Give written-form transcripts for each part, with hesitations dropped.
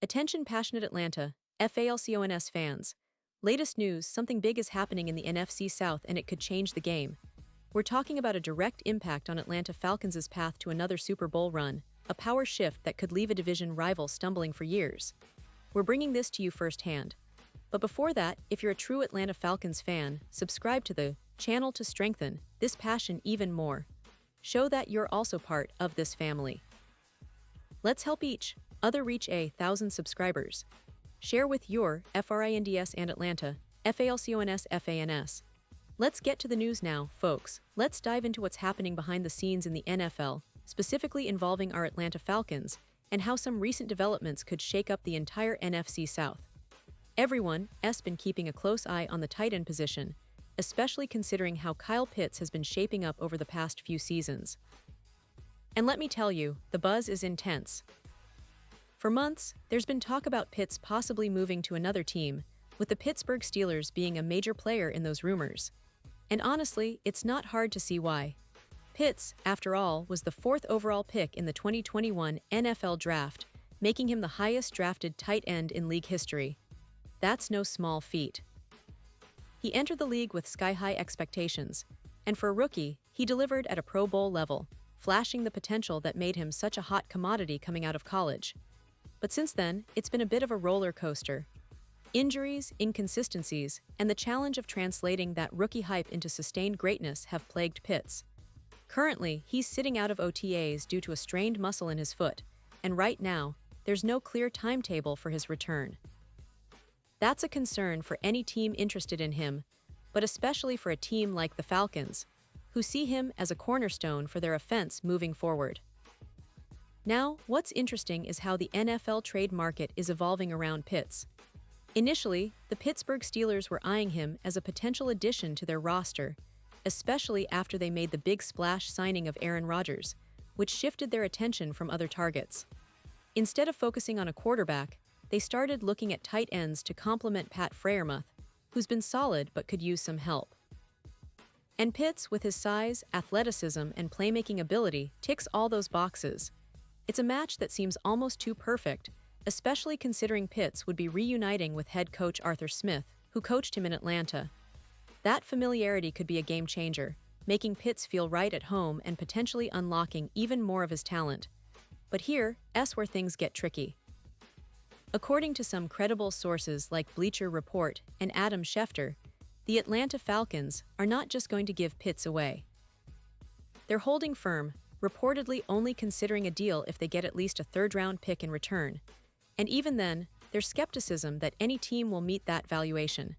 Attention passionate Atlanta, Falcons fans. Latest news, something big is happening in the NFC South and it could change the game. We're talking about a direct impact on Atlanta Falcons' path to another Super Bowl run, a power shift that could leave a division rival stumbling for years. We're bringing this to you firsthand. But before that, if you're a true Atlanta Falcons fan, subscribe to the channel to strengthen this passion even more. Show that you're also part of this family. Let's help each other reach 1,000 subscribers. Share with your FRINDS and Atlanta, FALCONS FANS. Let's get to the news now, folks. Let's dive into what's happening behind the scenes in the NFL, specifically involving our Atlanta Falcons, and how some recent developments could shake up the entire NFC South. Everyone has been keeping a close eye on the tight end position, especially considering how Kyle Pitts has been shaping up over the past few seasons. And let me tell you, the buzz is intense. For months, there's been talk about Pitts possibly moving to another team, with the Pittsburgh Steelers being a major player in those rumors. And honestly, it's not hard to see why. Pitts, after all, was the 4th overall pick in the 2021 NFL Draft, making him the highest drafted tight end in league history. That's no small feat. He entered the league with sky-high expectations, and for a rookie, he delivered at a Pro Bowl level, flashing the potential that made him such a hot commodity coming out of college. But since then, it's been a bit of a roller coaster. Injuries, inconsistencies, and the challenge of translating that rookie hype into sustained greatness have plagued Pitts. Currently, he's sitting out of OTAs due to a strained muscle in his foot, and right now, there's no clear timetable for his return. That's a concern for any team interested in him, but especially for a team like the Falcons, who see him as a cornerstone for their offense moving forward. Now, what's interesting is how the NFL trade market is evolving around Pitts. Initially, the Pittsburgh Steelers were eyeing him as a potential addition to their roster, especially after they made the big splash signing of Aaron Rodgers, which shifted their attention from other targets. Instead of focusing on a quarterback, they started looking at tight ends to complement Pat Freiermuth, who's been solid but could use some help. And Pitts, with his size, athleticism, and playmaking ability, ticks all those boxes. It's a match that seems almost too perfect, especially considering Pitts would be reuniting with head coach Arthur Smith, who coached him in Atlanta. That familiarity could be a game changer, making Pitts feel right at home and potentially unlocking even more of his talent. But here's where things get tricky. According to some credible sources like Bleacher Report and Adam Schefter, the Atlanta Falcons are not just going to give Pitts away. They're holding firm, reportedly only considering a deal if they get at least a third-round pick in return. And even then, there's skepticism that any team will meet that valuation.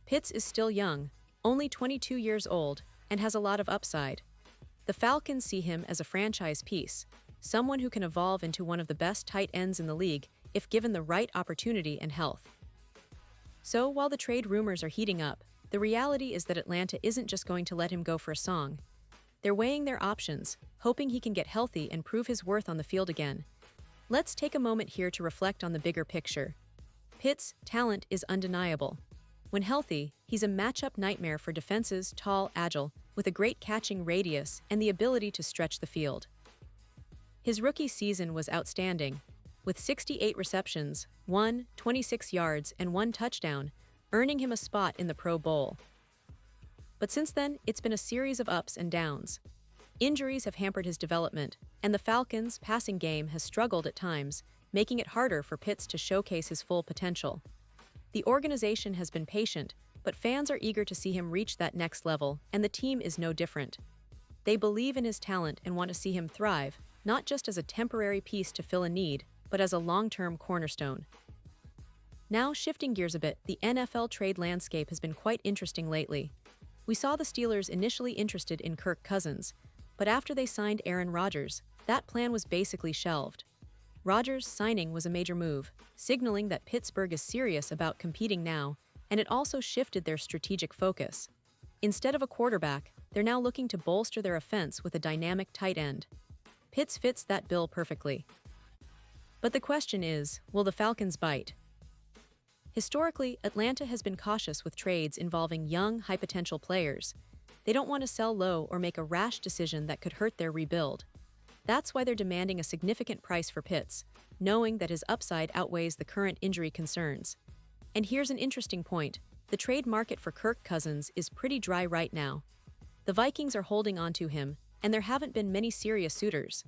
Pitts is still young, only 22 years old, and has a lot of upside. The Falcons see him as a franchise piece, someone who can evolve into one of the best tight ends in the league if given the right opportunity and health. So while the trade rumors are heating up, the reality is that Atlanta isn't just going to let him go for a song. They're weighing their options, hoping he can get healthy and prove his worth on the field again. Let's take a moment here to reflect on the bigger picture. Pitts' talent is undeniable. When healthy, he's a matchup nightmare for defenses, tall, agile, with a great catching radius and the ability to stretch the field. His rookie season was outstanding, with 68 receptions, 26 yards, and 1 touchdown, earning him a spot in the Pro Bowl. But since then, it's been a series of ups and downs. Injuries have hampered his development, and the Falcons' passing game has struggled at times, making it harder for Pitts to showcase his full potential. The organization has been patient, but fans are eager to see him reach that next level, and the team is no different. They believe in his talent and want to see him thrive, not just as a temporary piece to fill a need, but as a long-term cornerstone. Now, shifting gears a bit, the NFL trade landscape has been quite interesting lately. We saw the Steelers initially interested in Kirk Cousins, but after they signed Aaron Rodgers, that plan was basically shelved. Rodgers' signing was a major move, signaling that Pittsburgh is serious about competing now, and it also shifted their strategic focus. Instead of a quarterback, they're now looking to bolster their offense with a dynamic tight end. Pitts fits that bill perfectly. But the question is, will the Falcons bite? Historically, Atlanta has been cautious with trades involving young, high-potential players. They don't want to sell low or make a rash decision that could hurt their rebuild. That's why they're demanding a significant price for Pitts, knowing that his upside outweighs the current injury concerns. And here's an interesting point. The trade market for Kirk Cousins is pretty dry right now. The Vikings are holding on to him, and there haven't been many serious suitors.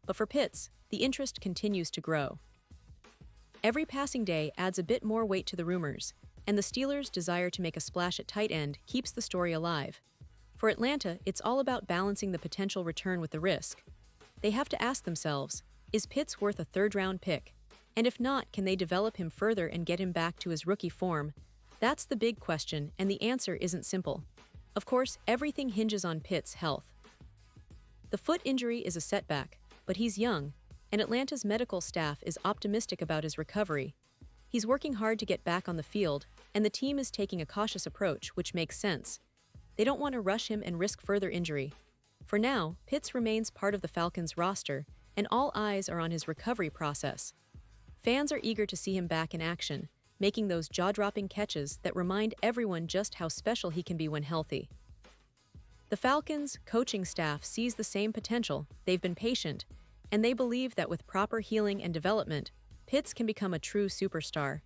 But for Pitts, the interest continues to grow. Every passing day adds a bit more weight to the rumors, and the Steelers' desire to make a splash at tight end keeps the story alive. For Atlanta, it's all about balancing the potential return with the risk. They have to ask themselves, is Pitts worth a third-round pick? And if not, can they develop him further and get him back to his rookie form? That's the big question, and the answer isn't simple. Of course, everything hinges on Pitts' health. The foot injury is a setback, but he's young, and Atlanta's medical staff is optimistic about his recovery. He's working hard to get back on the field, and the team is taking a cautious approach, which makes sense. They don't want to rush him and risk further injury. For now, Pitts remains part of the Falcons roster, and all eyes are on his recovery process. Fans are eager to see him back in action, making those jaw-dropping catches that remind everyone just how special he can be when healthy. The Falcons' coaching staff sees the same potential. They've been patient, and they believe that with proper healing and development, Pitts can become a true superstar.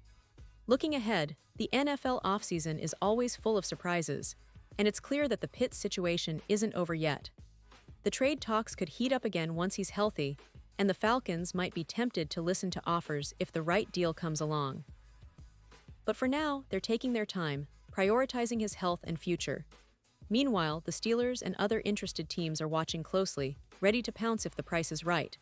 Looking ahead, the NFL offseason is always full of surprises, and it's clear that the Pitts situation isn't over yet. The trade talks could heat up again once he's healthy, and the Falcons might be tempted to listen to offers if the right deal comes along. But for now, they're taking their time, prioritizing his health and future. Meanwhile, the Steelers and other interested teams are watching closely, ready to pounce if the price is right.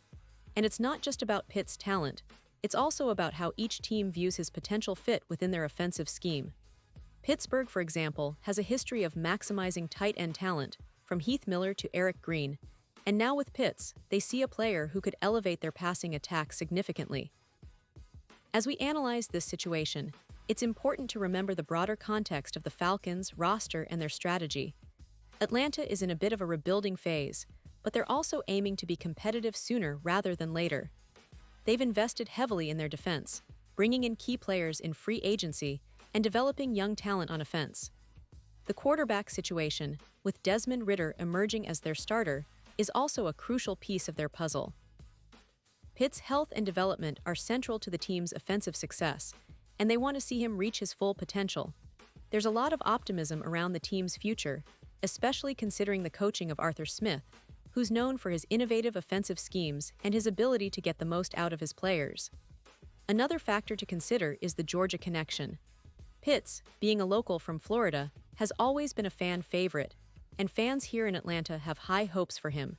And it's not just about Pitts' talent, it's also about how each team views his potential fit within their offensive scheme. Pittsburgh, for example, has a history of maximizing tight end talent, from Heath Miller to Eric Green, and now with Pitts, they see a player who could elevate their passing attack significantly. As we analyze this situation, it's important to remember the broader context of the Falcons' roster and their strategy. Atlanta is in a bit of a rebuilding phase, but they're also aiming to be competitive sooner rather than later. They've invested heavily in their defense, bringing in key players in free agency and developing young talent on offense. The quarterback situation, with Desmond Ridder emerging as their starter, is also a crucial piece of their puzzle. Pitt's health and development are central to the team's offensive success, and they want to see him reach his full potential. There's a lot of optimism around the team's future, especially considering the coaching of Arthur Smith, who's known for his innovative offensive schemes and his ability to get the most out of his players. Another factor to consider is the Georgia connection. Pitts, being a local from Florida, has always been a fan favorite, and fans here in Atlanta have high hopes for him.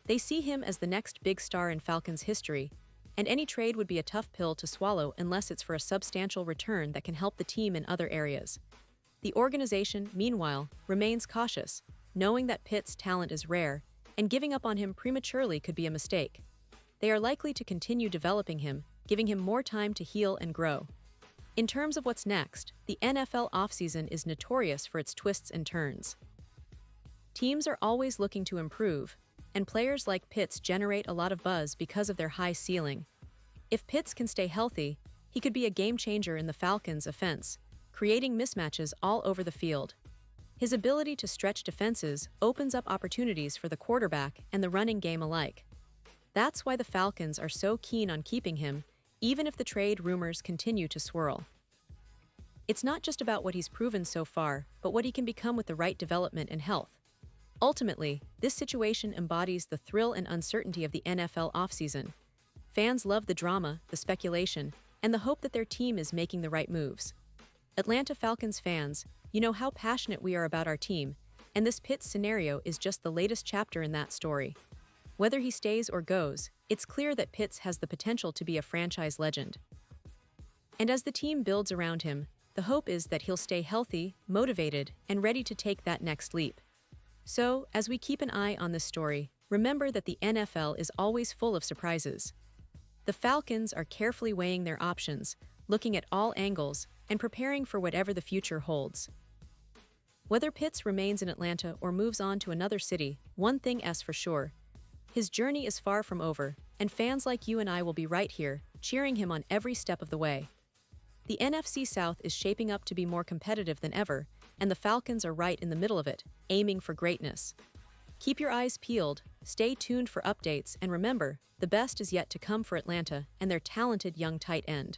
They see him as the next big star in Falcons history, and any trade would be a tough pill to swallow unless it's for a substantial return that can help the team in other areas. The organization, meanwhile, remains cautious, knowing that Pitt's talent is rare, and giving up on him prematurely could be a mistake. They are likely to continue developing him, giving him more time to heal and grow. In terms of what's next, the NFL offseason is notorious for its twists and turns. Teams are always looking to improve, and players like Pitts generate a lot of buzz because of their high ceiling. If Pitts can stay healthy, he could be a game-changer in the Falcons' offense, creating mismatches all over the field. His ability to stretch defenses opens up opportunities for the quarterback and the running game alike. That's why the Falcons are so keen on keeping him, even if the trade rumors continue to swirl. It's not just about what he's proven so far, but what he can become with the right development and health. Ultimately, this situation embodies the thrill and uncertainty of the NFL offseason. Fans love the drama, the speculation, and the hope that their team is making the right moves. Atlanta Falcons fans, you know how passionate we are about our team, and this Pitts scenario is just the latest chapter in that story. Whether he stays or goes, it's clear that Pitts has the potential to be a franchise legend. And as the team builds around him, the hope is that he'll stay healthy, motivated, and ready to take that next leap. So, as we keep an eye on this story, remember that the NFL is always full of surprises. The Falcons are carefully weighing their options, looking at all angles, and preparing for whatever the future holds. Whether Pitts remains in Atlanta or moves on to another city, one thing is for sure. His journey is far from over, and fans like you and I will be right here, cheering him on every step of the way. The NFC South is shaping up to be more competitive than ever, and the Falcons are right in the middle of it, aiming for greatness. Keep your eyes peeled, Stay tuned for updates, and remember, the best is yet to come for Atlanta and their talented young tight end.